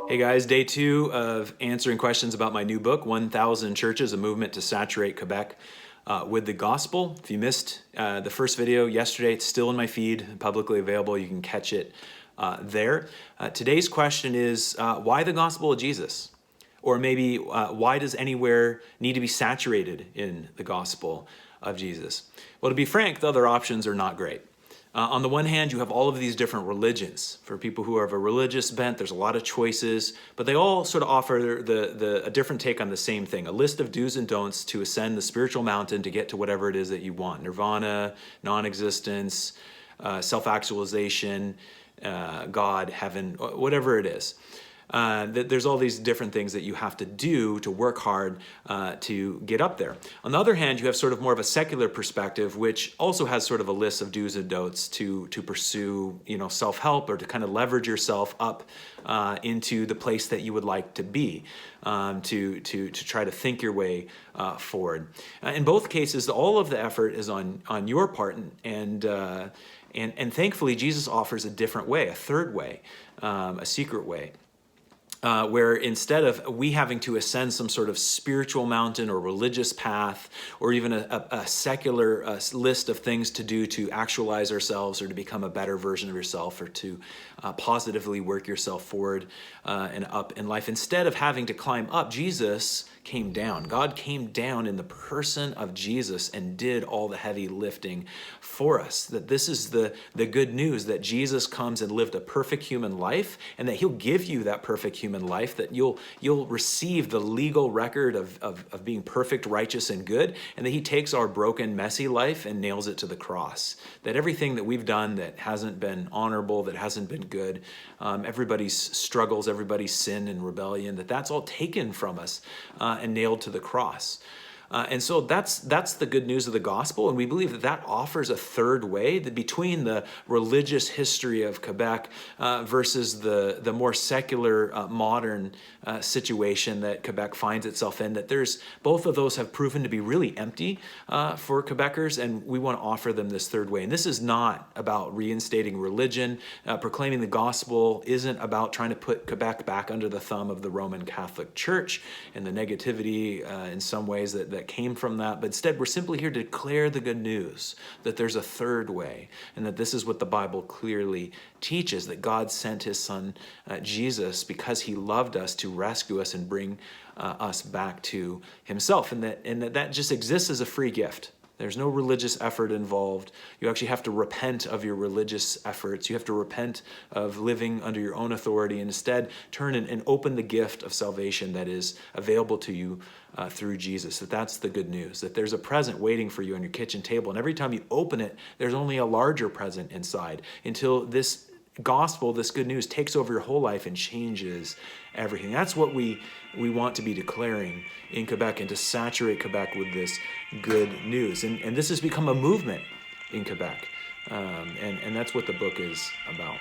Hey guys, day 2 of answering questions about my new book, 1,000 Churches, A Movement to Saturate Quebec with the Gospel. If you missed the first video yesterday, it's still in my feed, publicly available. You can catch it there. Today's question is, why the Gospel of Jesus? Or maybe, why does anywhere need to be saturated in the Gospel of Jesus? Well, to be frank, the other options are not great. On the one hand, you have all of these different religions. For people who are of a religious bent, there's a lot of choices, but they all sort of offer a different take on the same thing, a list of do's and don'ts to ascend the spiritual mountain to get to whatever it is that you want. Nirvana, non-existence, self-actualization, God, heaven, whatever it is. There's all these different things that you have to do to work hard to get up there. On the other hand, you have sort of more of a secular perspective, which also has sort of a list of do's and don'ts to pursue, self-help or to kind of leverage yourself up into the place that you would like to be, to try to think your way forward. In both cases, all of the effort is on your part, and thankfully, Jesus offers a different way, a third way, a secret way. Where instead of we having to ascend some sort of spiritual mountain or religious path, or even a secular list of things to do to actualize ourselves or to become a better version of yourself or to positively work yourself forward and up in life, instead of having to climb up, Jesus came down. God came down in the person of Jesus and did all the heavy lifting for us. That this is the good news, that Jesus comes and lived a perfect human life, and that he'll give you that perfect human life, that you'll receive the legal record of being perfect, righteous, and good, and that he takes our broken, messy life and nails it to the cross. That everything that we've done that hasn't been honorable, that hasn't been good, everybody's struggles, everybody's sin and rebellion, that's all taken from us and nailed to the cross. And so that's the good news of the gospel, and we believe that offers a third way, that between the religious history of Quebec versus the more secular modern situation that Quebec finds itself in, that both of those have proven to be really empty for Quebecers, and we want to offer them this third way. And this is not about reinstating religion. Proclaiming the gospel isn't about trying to put Quebec back under the thumb of the Roman Catholic Church and the negativity in some ways that came from that, but instead we're simply here to declare the good news that there's a third way, and that this is what the Bible clearly teaches, that God sent his son Jesus because he loved us to rescue us and bring us back to himself, and that just exists as a free gift. There's no religious effort involved. You actually have to repent of your religious efforts. You have to repent of living under your own authority, and instead turn and open the gift of salvation that is available to you through Jesus. That's the good news, that there's a present waiting for you on your kitchen table, and every time you open it, there's only a larger present inside, until this gospel, this good news, takes over your whole life and changes everything. That's what we want to be declaring in Quebec, and to saturate Quebec with this good news. And this has become a movement in Quebec. And that's what the book is about.